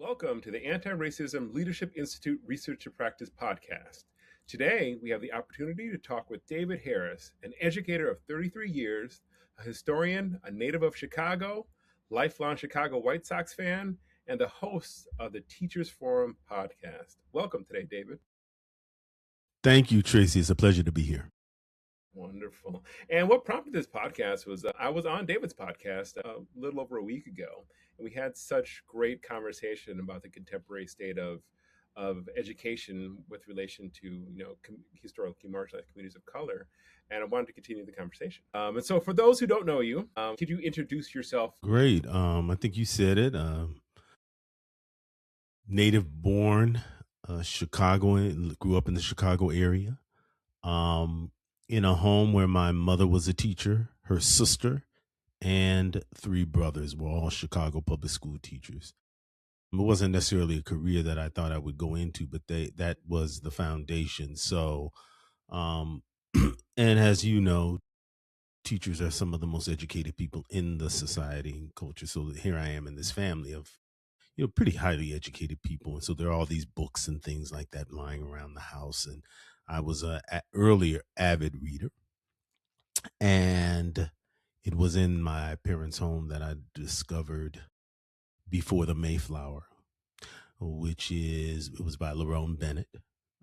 Welcome to the Anti-Racism Leadership Institute Research to Practice podcast. Today, we have the opportunity to talk with David Harris, an educator of 33 years, a historian, a native of Chicago, lifelong Chicago White Sox fan, and the host of the Teachers Forum podcast. Welcome today, David. Thank you, Tracey. It's a pleasure to be here. Wonderful. And what prompted this podcast was I was on David's podcast a little over a week ago, and we had such great conversation about the contemporary state of education with relation to historically marginalized communities of color, and I wanted to continue the conversation. And so, for those who don't know you, could you introduce yourself? Great. I think you said it. Native born Chicagoan, grew up in the Chicago area. In a home where my mother was a teacher, her sister, and three brothers were all Chicago public school teachers. It wasn't necessarily a career that I thought I would go into, but that was the foundation. So, and as you know, teachers are some of the most educated people in the society and culture. So here I am in this family of, pretty highly educated people. And so there are all these books and things like that lying around the house. And I was a earlier avid reader. And it was in my parents' home that I discovered Before the Mayflower, it was by Lerone Bennett,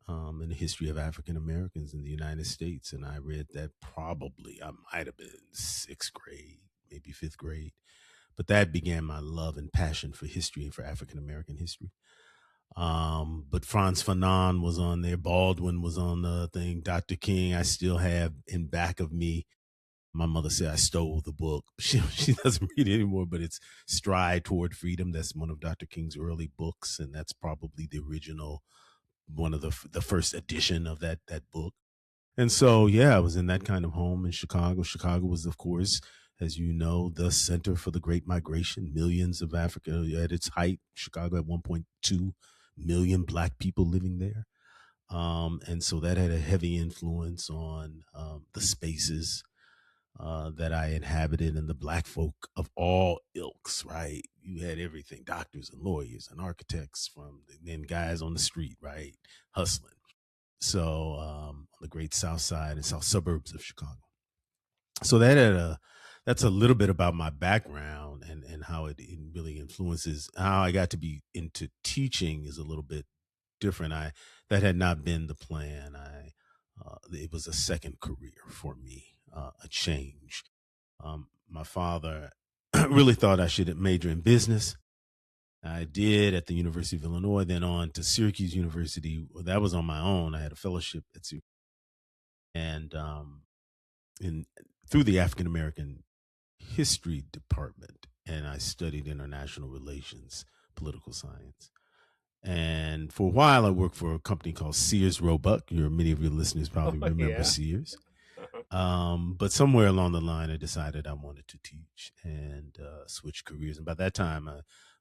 in the history of African Americans in the United States. And I read that I might have been sixth grade, maybe fifth grade. But that began my love and passion for history and for African American history. But Frantz Fanon was on there. Baldwin was on the thing. Dr. King, I still have in back of me. My mother said I stole the book. She doesn't read it anymore, but it's Stride Toward Freedom. That's one of Dr. King's early books, and that's probably the original, one of the first edition of that book. And so, I was in that kind of home in Chicago. Chicago was, of course, as you know, the center for the Great Migration. Millions of Africa at its height. Chicago had 1.2 million Black people living there. And so that had a heavy influence on the spaces that I inhabited, and the Black folk of all ilks, right? You had everything, doctors and lawyers and architects, then guys on the street, right, hustling. So on the great South Side and South suburbs of Chicago. So that's a little bit about my background and how it really influences how I got to be into teaching is a little bit different. That had not been the plan. It was a second career for me, a change. My father really thought I should major in business. I did at the University of Illinois, then on to Syracuse University. That was on my own. I had a fellowship at Syracuse. And through the African American History Department, and I studied international relations, political science. And for a while, I worked for a company called Sears Roebuck. Many of your listeners probably remember Sears. But somewhere along the line, I decided I wanted to teach and switch careers. And by that time,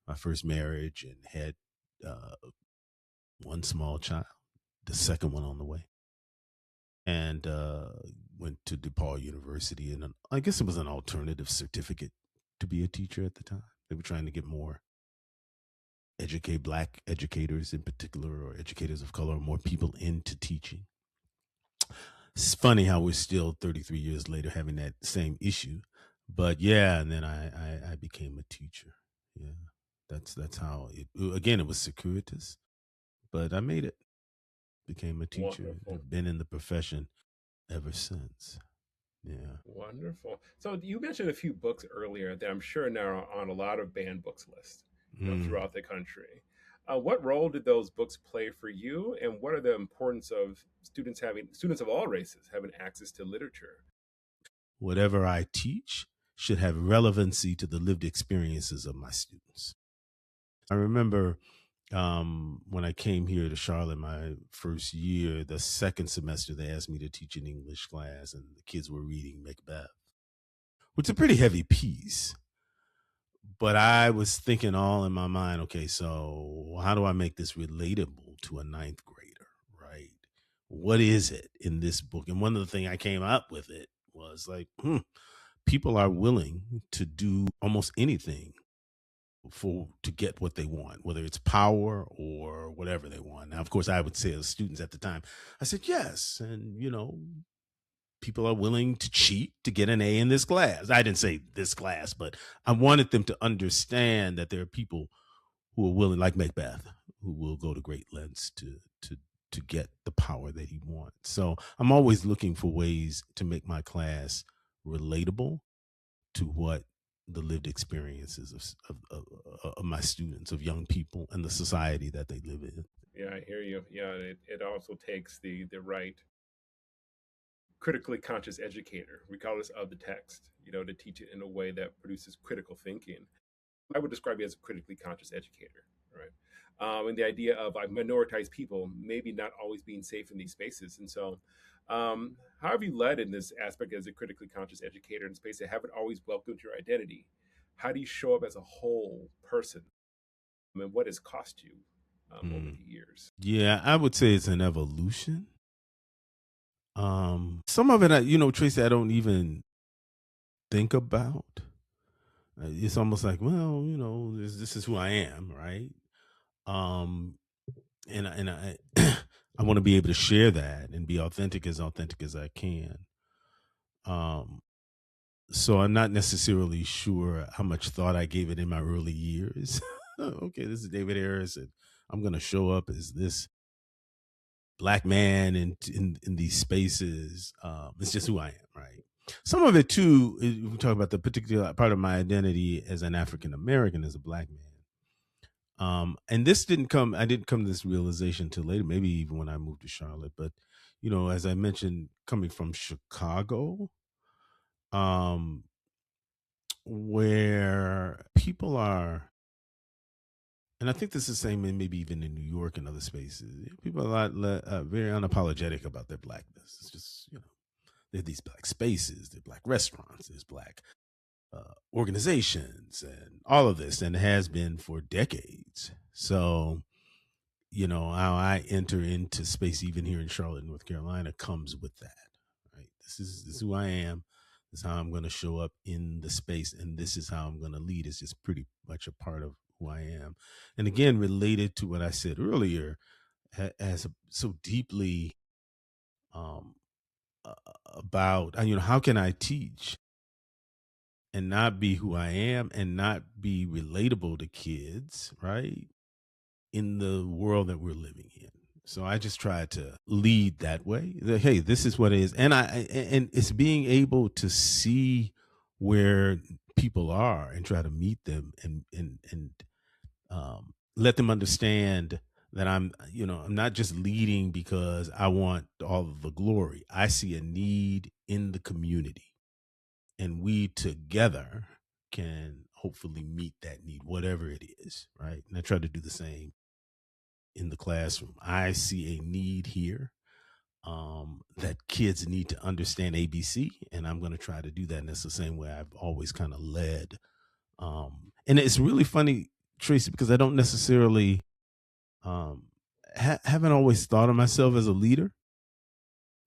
my first marriage, and had one small child, the second one on the way. And went to DePaul University, and I guess it was an alternative certificate to be a teacher at the time. They were trying to get more Black educators in particular, or educators of color, more people into teaching. It's funny how we're still 33 years later having that same issue, but and then I became a teacher. Yeah, that's how it was circuitous, but I made it. Became a teacher. Wonderful. I've been in the profession ever since. Yeah. Wonderful. So you mentioned a few books earlier that I'm sure now are on a lot of banned books lists throughout the country. What role did those books play for you, and what are the importance of students of all races having access to literature? Whatever I teach should have relevancy to the lived experiences of my students. I remember when I came here to Charlotte my first year, the second semester, they asked me to teach an English class, and the kids were reading Macbeth, which is a pretty heavy piece. But I was thinking all in my mind, okay, so how do I make this relatable to a ninth grader, right? What is it in this book? And one of the things I came up with it was like, people are willing to do almost anything for to get what they want, whether it's power or whatever they want. Now, of course, I would say as students at the time, I said yes, and people are willing to cheat to get an A in this class. I didn't say this class, but I wanted them to understand that there are people who are willing, like Macbeth, who will go to great lengths to get the power that he wants. So I'm always looking for ways to make my class relatable to what the lived experiences of my students, of young people, and the society that they live in. Yeah, I hear you. Yeah, it also takes the right critically conscious educator, regardless of the text, to teach it in a way that produces critical thinking. I would describe you as a critically conscious educator, right? And the idea of minoritized people maybe not always being safe in these spaces. And so, how have you led in this aspect as a critically conscious educator in space that haven't always welcomed your identity? How do you show up as a whole person? I mean, what has cost you over Mm. the years? Yeah, I would say it's an evolution. Some of it, Tracy, I don't even think about. It's almost like, well, this is who I am, right? Um, and I I want to be able to share that and be authentic as I can. Um, so I'm not necessarily sure how much thought I gave it in my early years. Okay, this is David Harris, and I'm going to show up as this black man in these spaces. It's just who I am, right? Some of it too, we talk about the particular part of my identity as an African American, as a black man. And this didn't come, I didn't come to this realization till later, maybe even when I moved to Charlotte. But, as I mentioned, coming from Chicago, um, where people are, and I think this is the same in maybe even in New York and other spaces, people are a lot very unapologetic about their blackness. It's just, there are these black spaces, there are black restaurants, there's black organizations, and all of this, and it has been for decades. So, how I enter into space, even here in Charlotte, North Carolina, comes with that. Right. This is who I am. This is how I'm going to show up in the space, and this is how I'm going to lead. It's just pretty much a part of who I am. And again, related to what I said earlier, as so deeply um, about how can I teach and not be who I am and not be relatable to kids, right? In the world that we're living in. So I just try to lead that way. Hey, this is what it is. And it's being able to see where people are and try to meet them and let them understand that I'm not just leading because I want all of the glory. I see a need in the community, and we together can hopefully meet that need, whatever it is, right? And I try to do the same in the classroom. I see a need here, that kids need to understand ABC, and I'm going to try to do that. And that's the same way I've always kind of led. And it's really funny, Tracy, because I don't necessarily haven't always thought of myself as a leader.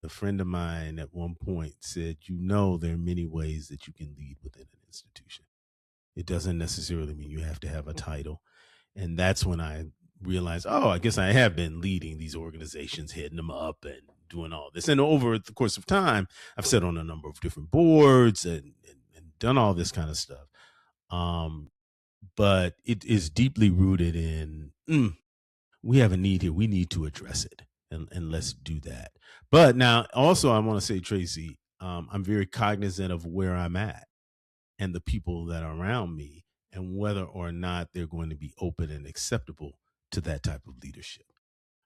A friend of mine at one point said, there are many ways that you can lead within an institution. It doesn't necessarily mean you have to have a title. And that's when I realized, oh, I guess I have been leading these organizations, heading them up and doing all this. And over the course of time, I've sat on a number of different boards and done all this kind of stuff. But it is deeply rooted in, we have a need here. We need to address it. And let's do that. But now also I want to say, Tracy, I'm very cognizant of where I'm at and the people that are around me, and whether or not they're going to be open and acceptable to that type of leadership.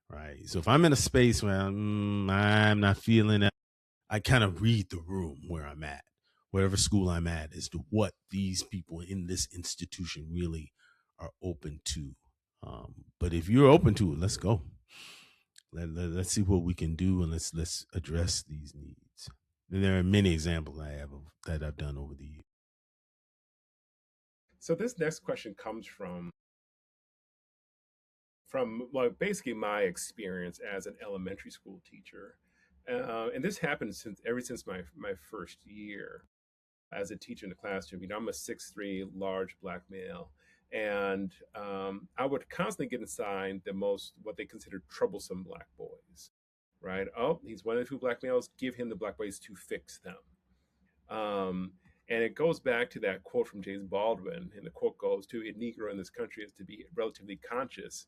Right. So if I'm in a space where I'm not feeling that, I kind of read the room where I'm at, whatever school I'm at, as to what these people in this institution really are open to. But if you're open to it, let's go. Let's see what we can do, and let's address these needs. And there are many examples I have of that I've done over the years. So this next question comes from like basically my experience as an elementary school teacher, and this happened since my first year as a teacher in the classroom. I'm a 6'3" large black male, And I would constantly get assigned what they considered troublesome black boys, right? Oh, he's one of the two black males. Give him the black boys to fix them. Um, and it goes back to that quote from James Baldwin, and the quote goes, "To a Negro in this country is to be relatively conscious,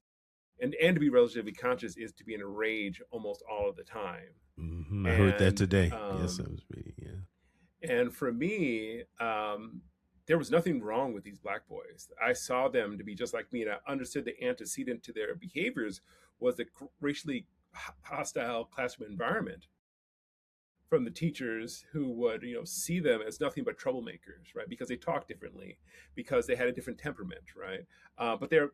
and to be relatively conscious is to be in a rage almost all of the time." I heard that And today. Yes, I was reading. for me, there was nothing wrong with these black boys. I saw them to be just like me, and I understood the antecedent to their behaviors was the racially hostile classroom environment from the teachers who would see them as nothing but troublemakers, right? Because they talk differently, because they had a different temperament, right? But their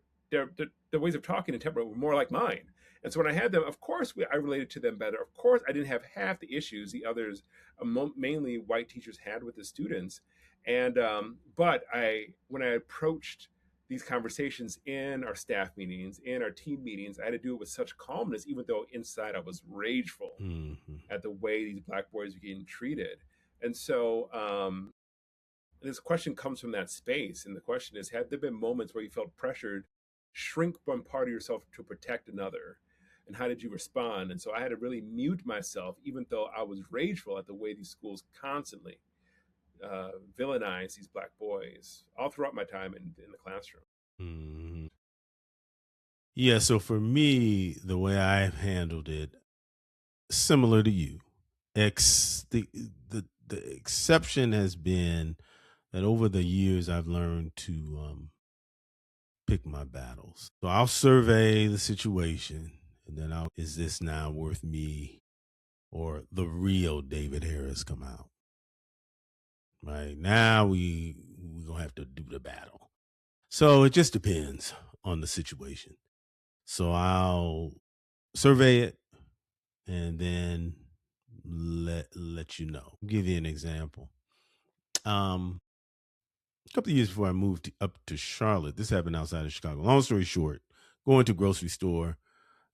ways of talking and temperament were more like mine. And so when I had them, of course, I related to them better. Of course, I didn't have half the issues the others, mainly white teachers, had with the students. And but when I approached these conversations in our staff meetings, in our team meetings, I had to do it with such calmness, even though inside I was rageful at the way these black boys were getting treated. And so this question comes from that space. And the question is, have there been moments where you felt pressured, shrink one part of yourself to protect another? And how did you respond? And so I had to really mute myself, even though I was rageful at the way these schools constantly villainize these black boys all throughout my time in the classroom. Yeah, so for me, the way I've handled it, similar to you. The exception has been that over the years I've learned to pick my battles. So I'll survey the situation, and then is this now worth me or the real David Harris come out? Right now we're gonna have to do the battle. So it just depends on the situation. So I'll survey it and then let you know. I'll give you an example. A couple of years before I moved up to Charlotte, this happened outside of Chicago. Long story short, going to a grocery store,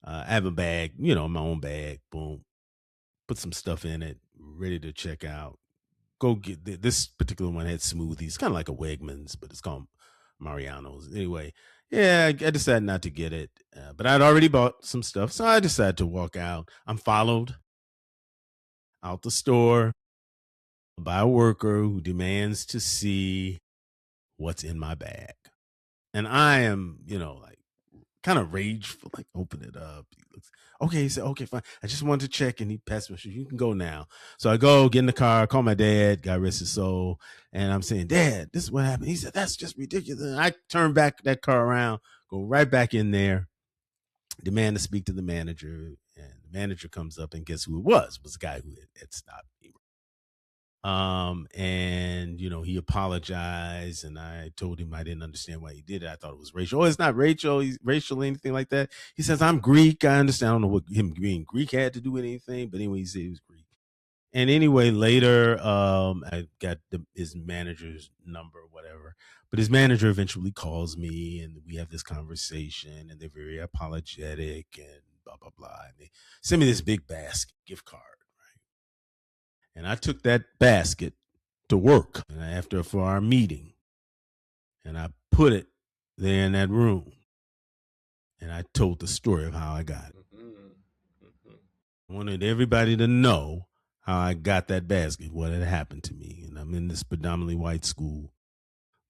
I have a bag, my own bag. Boom, put some stuff in it, ready to check out. Go get this particular one had smoothies, kind of like a Wegmans, but it's called Mariano's. Anyway, yeah, I decided not to get it, but I'd already bought some stuff, so I decided to walk out. I'm followed out the store by a worker who demands to see what's in my bag. And I am, like kind of rageful, like open it up. He looks, okay, he said, okay, fine. I just wanted to check. And he passed me, you can go now. So I go get in the car, call my dad, God rest his soul. And I'm saying, Dad, this is what happened. He said, that's just ridiculous. And I turn back that car around, go right back in there, demand to speak to the manager. And the manager comes up, and guess who it was? It was the guy who had stopped me. And he apologized, and I told him I didn't understand why he did it. I thought it was racial. Oh, it's not racial. He's racial, anything like that. He says, I'm Greek. I understand. I don't know what him being Greek had to do with anything, but anyway, he said he was Greek. And anyway, later, I got his manager's number or whatever, but his manager eventually calls me, and we have this conversation, and they're very apologetic and blah, blah, blah. And they send me this big basket gift card. And I took that basket to work for our meeting, and I put it there in that room, and I told the story of how I got it. I wanted everybody to know how I got that basket, what had happened to me. And I'm in this predominantly white school,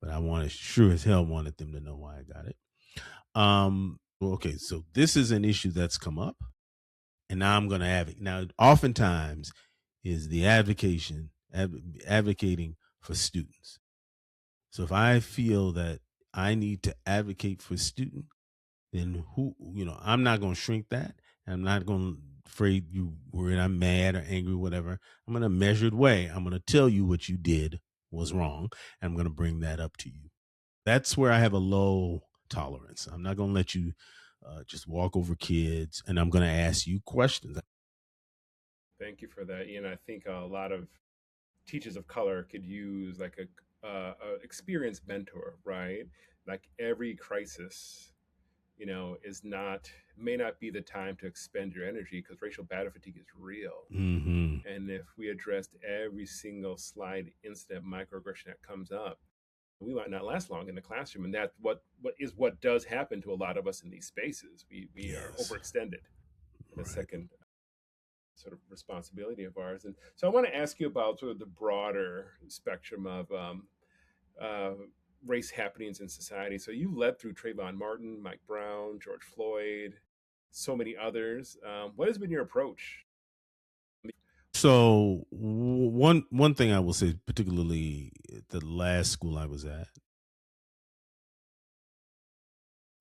but I sure as hell wanted them to know why I got it. Okay, so this is an issue that's come up, and now I'm going to have it. Now, oftentimes is the advocating for students. So if I feel that I need to advocate for a student, then I'm not going to shrink that. I'm not going to afraid you worried I'm mad or angry or whatever. I'm in a measured way. I'm going to tell you what you did was wrong, and I'm going to bring that up to you. That's where I have a low tolerance. I'm not going to let you just walk over kids, and I'm going to ask you questions. Thank you for that, Ian. I think a lot of teachers of color could use like a experienced mentor, right? Like every crisis, may not be the time to expend your energy, because racial battle fatigue is real. And if we addressed every single slide incident, microaggression that comes up, we might not last long in the classroom, and that's what does happen to a lot of us in these spaces. We are Yes. overextended. The Right. second sort of responsibility of ours. And so I want to ask you about sort of the broader spectrum of uh, race happenings in society. So you led through Trayvon Martin, Mike Brown, George Floyd, so many others. What has been your approach? So one thing I will say, particularly at the last school I was at,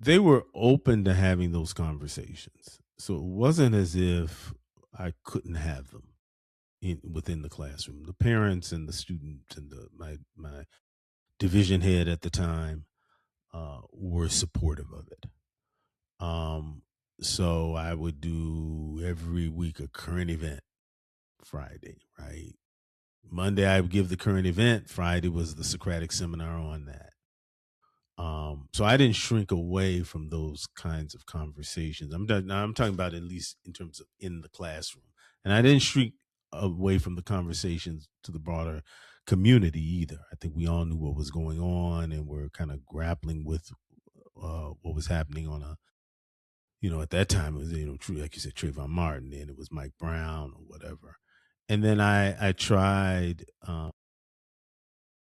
they were open to having those conversations. So it wasn't as if I couldn't have them within the classroom. The parents and the students and my division head at the time were supportive of it. Um, so I would do every week a current event Friday, right? Monday I would give the current event. Friday was the Socratic seminar on that. So I didn't shrink away from those kinds of conversations. Now I'm talking about at least in terms of in the classroom, and I didn't shrink away from the conversations to the broader community either. I think we all knew what was going on, and we're kind of grappling with what was happening on a, at that time it was, true, like you said, Trayvon Martin, and it was Mike Brown or whatever. And then I tried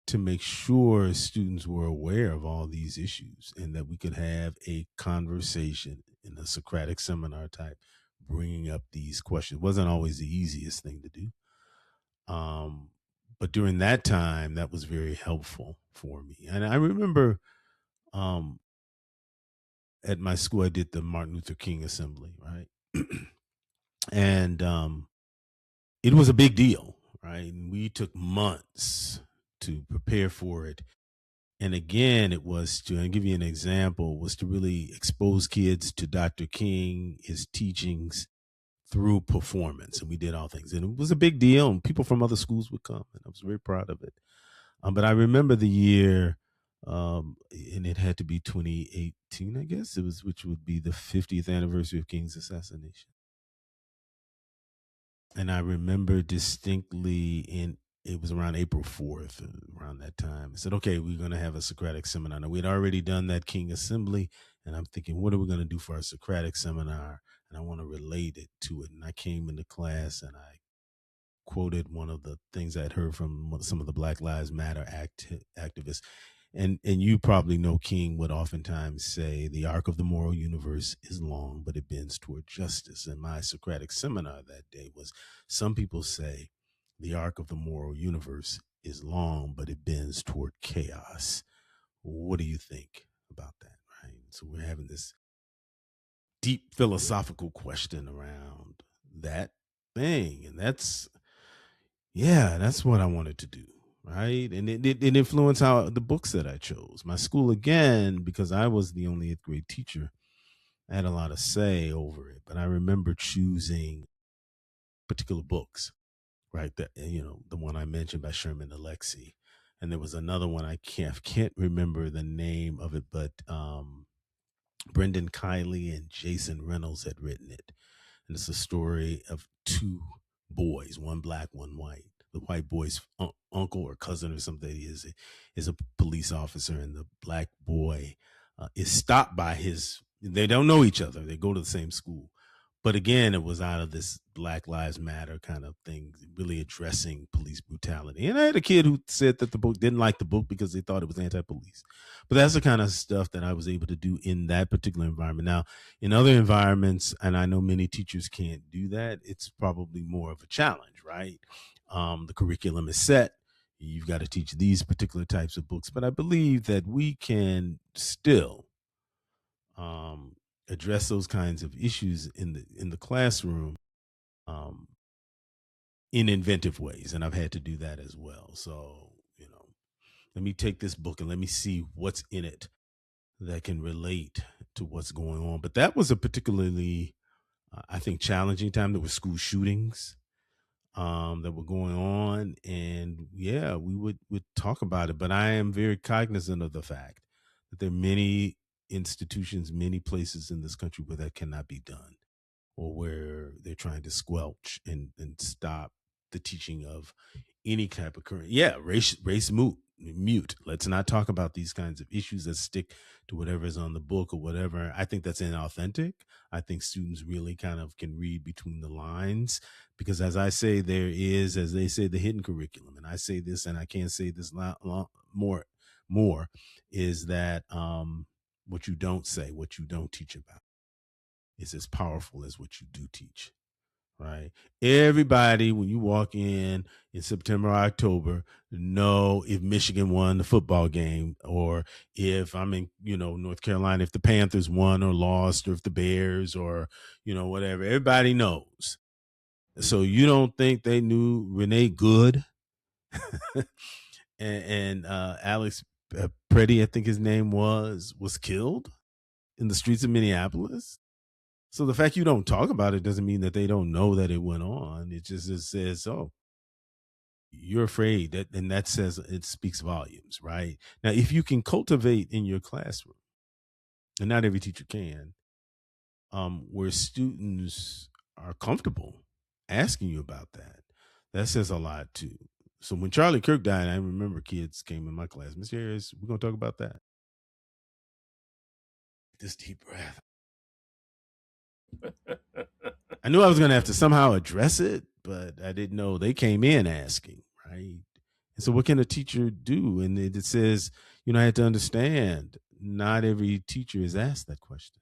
to make sure students were aware of all these issues and that we could have a conversation in a Socratic seminar type, bringing up these questions. It wasn't always the easiest thing to do. Um, but during that time, that was very helpful for me. And I remember um, at my school, I did the Martin Luther King Assembly, right? And it was a big deal, right? And we took months to prepare for it. And again, it was to, and give you an example, was to really expose kids to Dr. King, his teachings through performance. And we did all things. And it was a big deal. And people from other schools would come. And I was very proud of it. But I remember the year, and it had to be 2018, I guess, it was, which would be the 50th anniversary of King's assassination. And I remember distinctly it was around April 4th, around that time. I said, okay, we're going to have a Socratic seminar. Now, we'd already done that King Assembly, and I'm thinking, what are we going to do for our Socratic seminar? And I want to relate it to it. And I came into class and I quoted one of the things I'd heard from some of the Black Lives Matter activists. And you probably know King would oftentimes say, the arc of the moral universe is long, but it bends toward justice. And my Socratic seminar that day was, some people say the arc of the moral universe is long, but it bends toward chaos. What do you think about that? Right. So we're having this deep philosophical question around that thing. And that's what I wanted to do. Right. And it influenced how the books that I chose. My school, again, because I was the only 8th grade teacher, I had a lot of say over it. But I remember choosing particular books, right? That, the one I mentioned by Sherman Alexie. And there was another one, I can't remember the name of it, but Brendan Kiley and Jason Reynolds had written it. And it's a story of two boys, one black, one white. The white boy's uncle or cousin or something is a police officer, and the black boy is stopped by his. They don't know each other. They go to the same school, but again, it was out of this Black Lives Matter kind of thing, really addressing police brutality. And I had a kid who said that the book didn't like the book because they thought it was anti-police. But that's the kind of stuff that I was able to do in that particular environment. Now, in other environments, and I know many teachers can't do that, it's probably more of a challenge, right? The curriculum is set. You've got to teach these particular types of books. But I believe that we can still um, address those kinds of issues in the classroom um, in inventive ways, and I've had to do that as well. So, let me take this book and let me see what's in it that can relate to what's going on. But that was a particularly, I think, challenging time. There were school shootings that were going on, and yeah, we would talk about it. But I am very cognizant of the fact that there are many institutions, many places in this country where that cannot be done, or where they're trying to squelch and stop the teaching of any type of current. Yeah, race mute. Let's not talk about these kinds of issues. Let's stick to whatever is on the book or whatever. I think that's inauthentic. I think students really kind of can read between the lines because, as I say, there is, as they say, the hidden curriculum. And I say this, and I can't say this more is that what you don't say, what you don't teach about, is as powerful as what you do teach. Right. Everybody, when you walk in September, October, know if Michigan won the football game or if I'm in, North Carolina, if the Panthers won or lost or if the Bears or, whatever. Everybody knows. So you don't think they knew Renee Good and Alex Preddy, I think his name was killed in the streets of Minneapolis? So the fact you don't talk about it doesn't mean that they don't know that it went on. It just says, oh, you're afraid that, and that says it speaks volumes, right? Now, if you can cultivate in your classroom, and not every teacher can, where students are comfortable asking you about that, that says a lot too. So when Charlie Kirk died, I remember kids came in my class, Mr. Harris, we're going to talk about that. This deep breath. I knew I was going to have to somehow address it, but I didn't know they came in asking, right? And so what can a teacher do? And it says, I had to understand not every teacher is asked that question.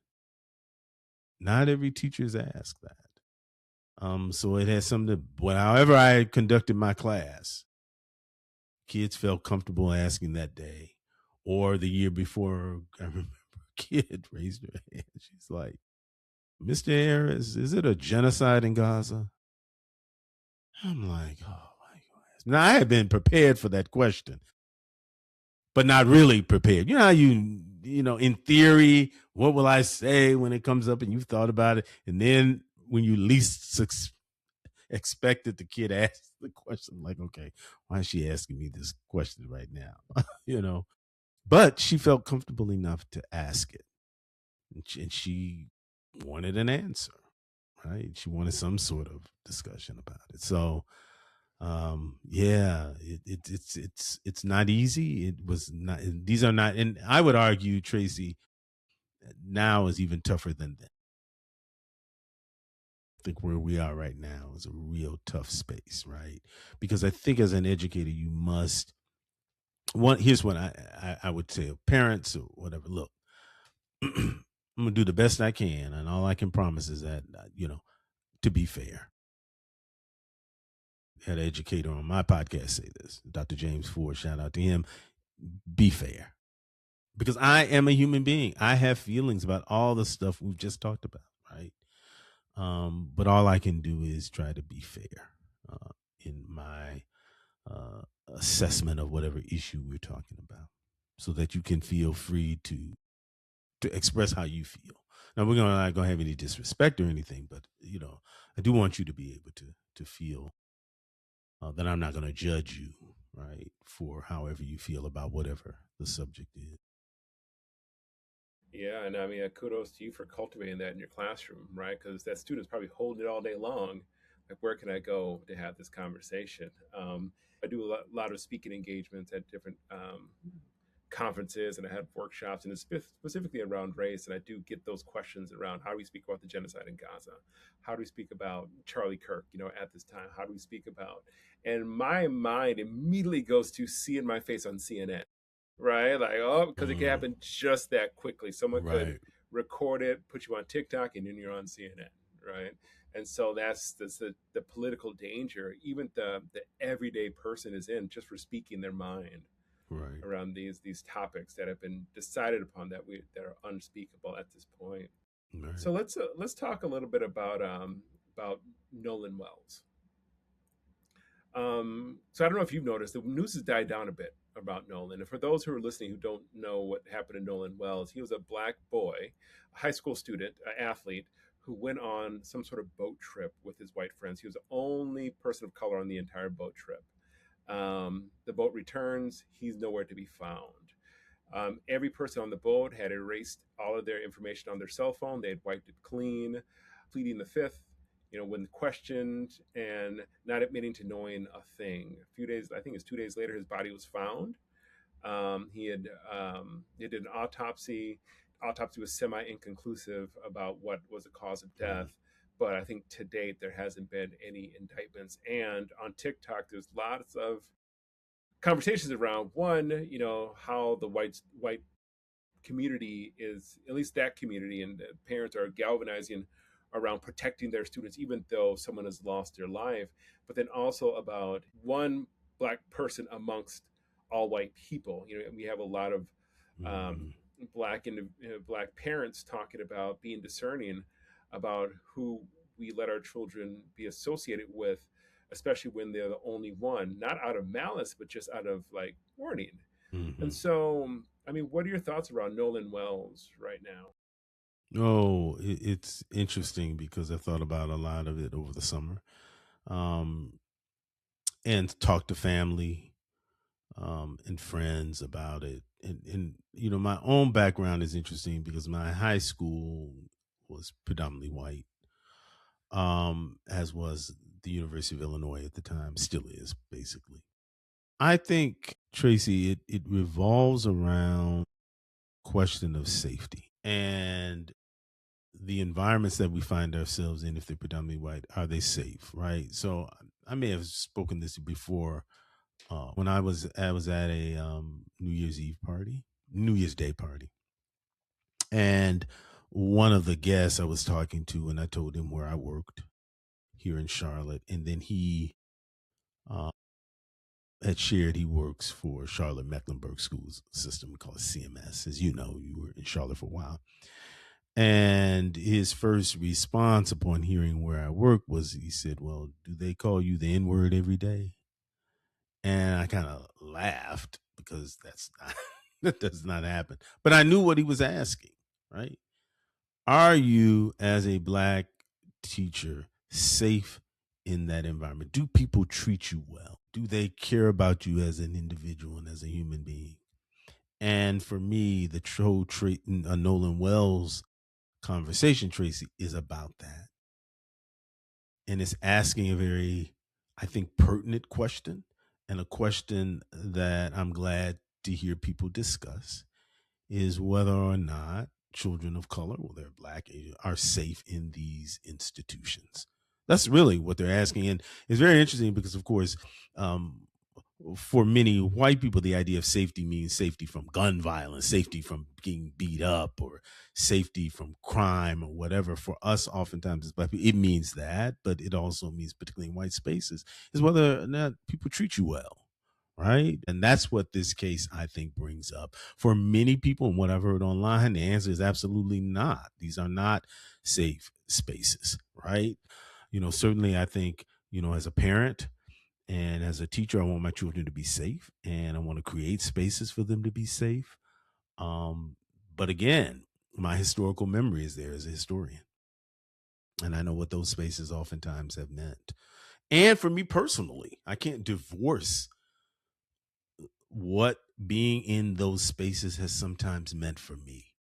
Not every teacher is asked that. So it has something to, however I conducted my class, kids felt comfortable asking that day or the year before. I remember a kid raised her hand. She's like, Mr. Harris, is it a genocide in Gaza? I'm like, oh my gosh. Now I had been prepared for that question, but not really prepared. You know how in theory, what will I say when it comes up and you've thought about it? And then when you least expected the kid ask the question, like, okay, why is she asking me this question right now? But she felt comfortable enough to ask it. And she wanted an answer, right? She wanted some sort of discussion about it. So yeah, it's not easy. It was not, these are not, and I would argue, Tracey, now is even tougher than then. I think where we are right now is a real tough space, right? Because I think as an educator, you must here's what I would say, parents or whatever, look, I'm gonna do the best I can, and all I can promise is that to be fair. Had an educator on my podcast say this, Dr. James Ford, shout out to him. Be fair. Because I am a human being. I have feelings about all the stuff we've just talked about, right? But all I can do is try to be fair in my assessment of whatever issue we're talking about, so that you can feel free to express how you feel. Now we're not gonna have any disrespect or anything, but I do want you to be able to feel that I'm not gonna judge you, right, for however you feel about whatever the subject is. Yeah, and I mean, kudos to you for cultivating that in your classroom, right? Because that student's probably holding it all day long. Like, where can I go to have this conversation? I do a lot of speaking engagements at different conferences, and I have workshops, and it's specifically around race. And I do get those questions around how do we speak about the genocide in Gaza? How do we speak about Charlie Kirk, at this time? How do we speak about? And my mind immediately goes to seeing my face on CNN, right? Like, oh, because it can Mm, happen just that quickly. Someone could right, record it, put you on TikTok, and then you're on CNN, right? And so that's the political danger. Even the everyday person is in just for speaking their mind right, around these topics that have been decided upon that are unspeakable at this point. right. So let's talk a little bit about Nolan Wells. So I don't know if you've noticed, the news has died down a bit about Nolan. And for those who are listening who don't know what happened to Nolan Wells, he was a black boy, a high school student, an athlete who went on some sort of boat trip with his white friends. He was the only person of color on the entire boat trip. The boat returns, he's nowhere to be found. Every person on the boat had erased all of their information on their cell phone. They had wiped it clean. Pleading the fifth, when questioned and not admitting to knowing a thing. A few days, I think it's 2 days later, his body was found. He did an autopsy. Autopsy was semi inconclusive about what was the cause of Mm, death. But I think to date there hasn't been any indictments. And on TikTok, there's lots of conversations around one, how the white community is, at least that community, and the parents are galvanizing around protecting their students even though someone has lost their life, but then also about one black person amongst all white people. We have a lot of um, mm, black parents talking about being discerning about who we let our children be associated with, especially when they're the only one, not out of malice but just out of like warning. And mhm. so, I mean, what are your thoughts around Nolan Wells right now? Oh, it's interesting because I thought about a lot of it over the summer, um, and talked to family, and friends about it. And my own background is interesting because my high school was predominantly white, as was the University of Illinois at the time, still is basically. I think, Tracy, it revolves around question of safety and the environments that we find ourselves in. If they're predominantly white, are they safe, right? So I may have spoken this before. When I was at a New Year's Eve party, New Year's Day party, and one of the guests I was talking to, and I told him where I worked here in Charlotte, and then he uh, had shared he works for Charlotte Mecklenburg Schools System. We call it CMS. As you know, you were in Charlotte for a while. And his first response upon hearing where I work was, he said, "Well, do they call you the N word every day?" And I kind of laughed because that's not, that does not happen. But I knew what he was asking, right? Are you, as a black teacher, safe in that environment? Do people treat you well? Do they care about you as an individual and as a human being? And for me, the Nolan Wells conversation, Tracy, is about that. And it's asking a very, I think, pertinent question, and a question that I'm glad to hear people discuss, is whether or not children of color, whether they're black, Asian, are safe in these institutions. That's really what they're asking. And it's very interesting because, of course, um, for many white people, the idea of safety means safety from gun violence, safety from being beat up, or safety from crime or whatever. For us, oftentimes as black people, it means that, but it also means, particularly in white spaces, is whether or not people treat you well. Right. And that's what this case, I think, brings up. For many people, and what I've heard online, the answer is absolutely not. These are not safe spaces. Right. Certainly, I think, as a parent, and as a teacher, I want my children to be safe, and I want to create spaces for them to be safe. But again, my historical memory is there as a historian, and I know what those spaces oftentimes have meant. And for me personally, I can't divorce what being in those spaces has sometimes meant for me,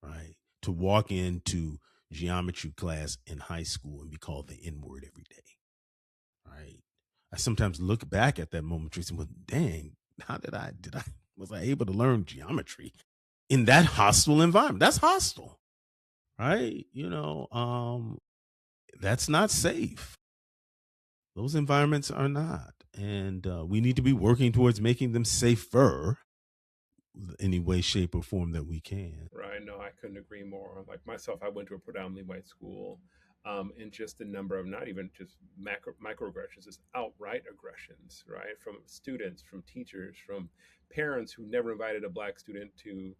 right? To walk into geometry class in high school and be called the N word every day, right? I sometimes look back at that moment, Tracy, and go, dang, how was I able to learn geometry in that hostile environment? That's hostile, right? That's not safe. Those environments are not. And we need to be working towards making them safer any way, shape, or form that we can. Right? No, I couldn't agree more. Like myself, I went to a predominantly white school, and just the number of not even just microaggressions, it's outright aggressions, right? From students, from teachers, from parents who never invited a black student to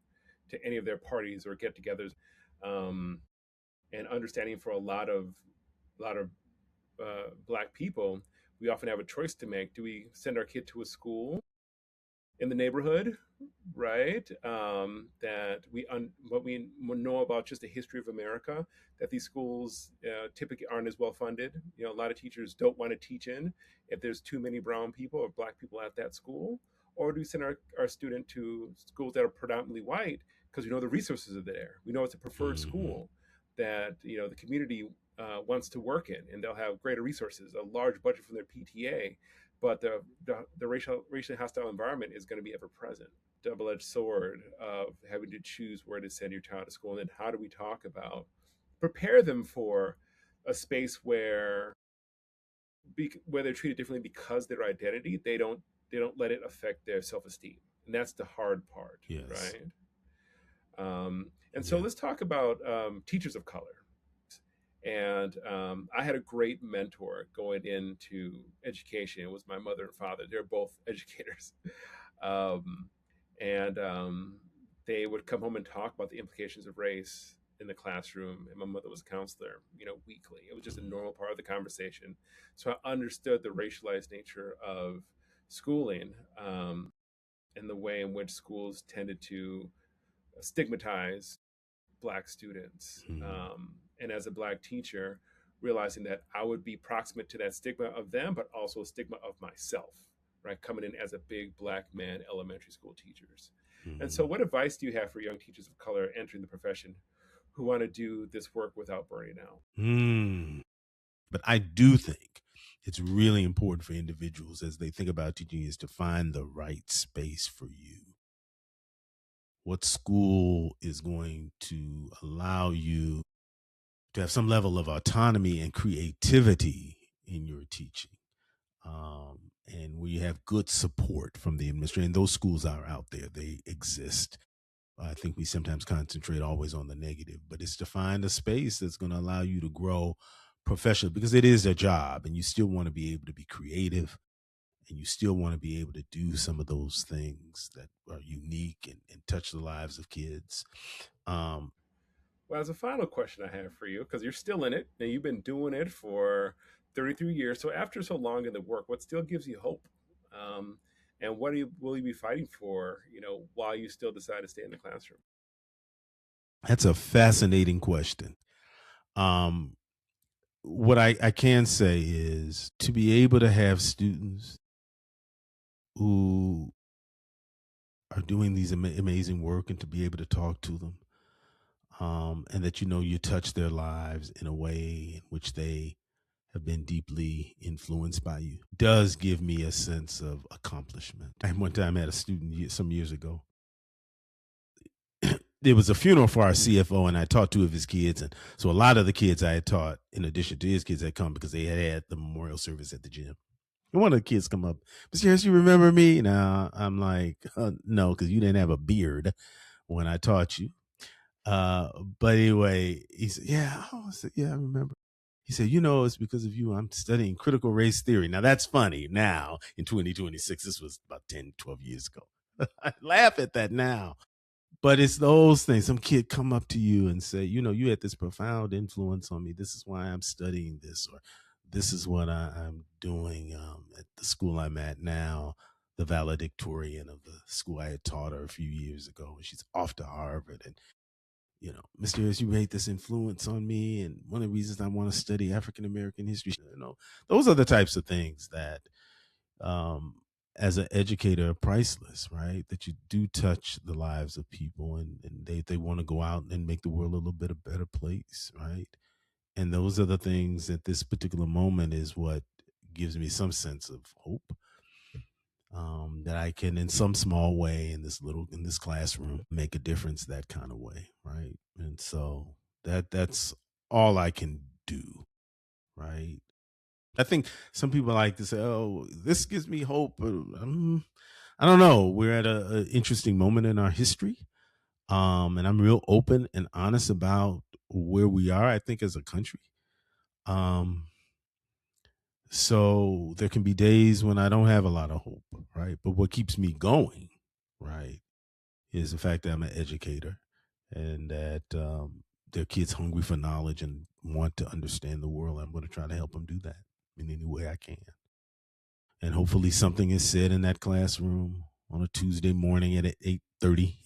any of their parties or get-togethers, um, and understanding for a lot of black people, we often have a choice to make. Do we send our kid to a school in the neighborhood, right? That what we know about just the history of America, that these schools typically aren't as well funded. A lot of teachers don't want to teach in if there's too many brown people or black people at that school. Or do we send our student to schools that are predominantly white because we know the resources are there? We know it's a preferred Mm-hmm. school, that the community wants to work in, and they'll have greater resources, a large budget from their PTA, but the racially hostile environment is going to be ever present. Double-edged sword of having to choose where to send your child to school, and then how do we talk about prepare them for a space where they're treated differently because their identity, they don't let it affect their self-esteem, and that's the hard part, Yes. right? And so Yeah. let's talk about teachers of color. And I had a great mentor going into education. It was my mother and father. They're both educators. Um, and they would come home and talk about the implications of race in the classroom. And my mother was a counselor, weekly. It was just a normal part of the conversation. So I understood the racialized nature of schooling, and the way in which schools tended to stigmatize Black students. Mm-hmm. And as a Black teacher, realizing that I would be proximate to that stigma of them, but also a stigma of myself, right? Coming in as a big Black man, elementary school teachers. And Mm-hmm. so, what advice do you have for young teachers of color entering the profession who want to do this work without burning out? Mm. But I do think it's really important for individuals as they think about teaching is to find the right space for you. What school is going to allow you to have some level of autonomy and creativity in your teaching, and where you have good support from the administration. And those schools are out there, they exist. I think we sometimes concentrate always on the negative, but it's to find a space that's going to allow you to grow professionally, because it is a job and you still want to be able to be creative, and you still want to be able to do some of those things that are unique and touch the lives of kids. Um, Well, as a final question I have for you, because you're still in it and you've been doing it for 33 years. So, after so long in the work, what still gives you hope? Um, and what will you be fighting for, while you still decide to stay in the classroom? that's a fascinating question. Um, what I can say is to be able to have students who are doing these amazing work and to be able to talk to them, and that you touch their lives in a way in which they have been deeply influenced by you, does give me a sense of accomplishment. I one time had a student some years ago. There was a funeral for our CFO, and I taught two of his kids, and so a lot of the kids I had taught, in addition to his kids, had come because they had the memorial service at the gym. And one of the kids come up, Mr. Harris, you remember me? Now I'm like, no, because you didn't have a beard when I taught you. Uh, but anyway, he said, yeah. I said, yeah, I remember. He said, it's because of you. I'm studying critical race theory. Now that's funny now in 2026. This was about 10, 12 years ago. I laugh at that now. But it's those things. Some kid come up to you and say, you had this profound influence on me. This is why I'm studying this, or this is what I'm doing at the school I'm at now, the valedictorian of the school I had taught her a few years ago. And she's off to Harvard. And Mr. Harris, you made this influence on me, and one of the reasons I want to study African American history. Those are the types of things that, um, as an educator, are priceless, right? That you do touch the lives of people, and they want to go out and make the world a little bit a better place, right? And those are the things at this particular moment is what gives me some sense of hope, that I can, in some small way, in this classroom, make a difference that kind of way, right? And so that's all I can do, right? I think some people like to say, "Oh, this gives me hope." But, I don't know. We're at a interesting moment in our history, and I'm real open and honest about where we are. I think as a country. Um, So there can be days when I don't have a lot of hope, right? But what keeps me going, right, is the fact that I'm an educator, and that there are kids hungry for knowledge and want to understand the world. I'm going to try to help them do that in any way I can. And hopefully something is said in that classroom on a Tuesday morning at 8:30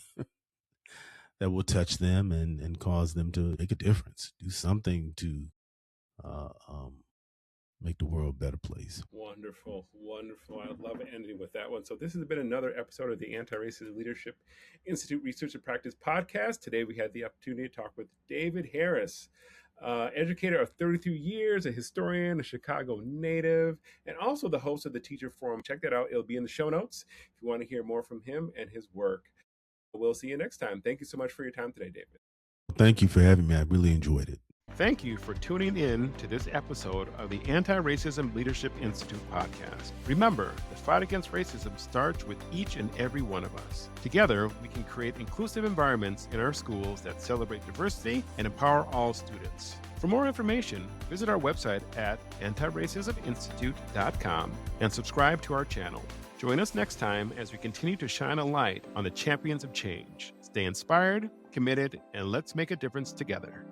that will touch them and cause them to make a difference, do something to uh, um, make the world a better place. Wonderful, wonderful. I love ending with that one. So, this has been another episode of the Anti-Racist Leadership Institute Research and Practice podcast. Today, we had the opportunity to talk with David Harris. educator of 33 years, a historian, a Chicago native, and also the host of the Teacher Forum. Check that out. It'll be in the show notes if you want to hear more from him and his work. We'll see you next time. Thank you so much for your time today, David. Thank you for having me. I really enjoyed it. Thank you for tuning in to this episode of the Anti-Racism Leadership Institute podcast. Remember, the fight against racism starts with each and every one of us. Together, we can create inclusive environments in our schools that celebrate diversity and empower all students. For more information, visit our website at antiracisminstitute.com and subscribe to our channel. Join us next time as we continue to shine a light on the champions of change. Stay inspired, committed, and let's make a difference together.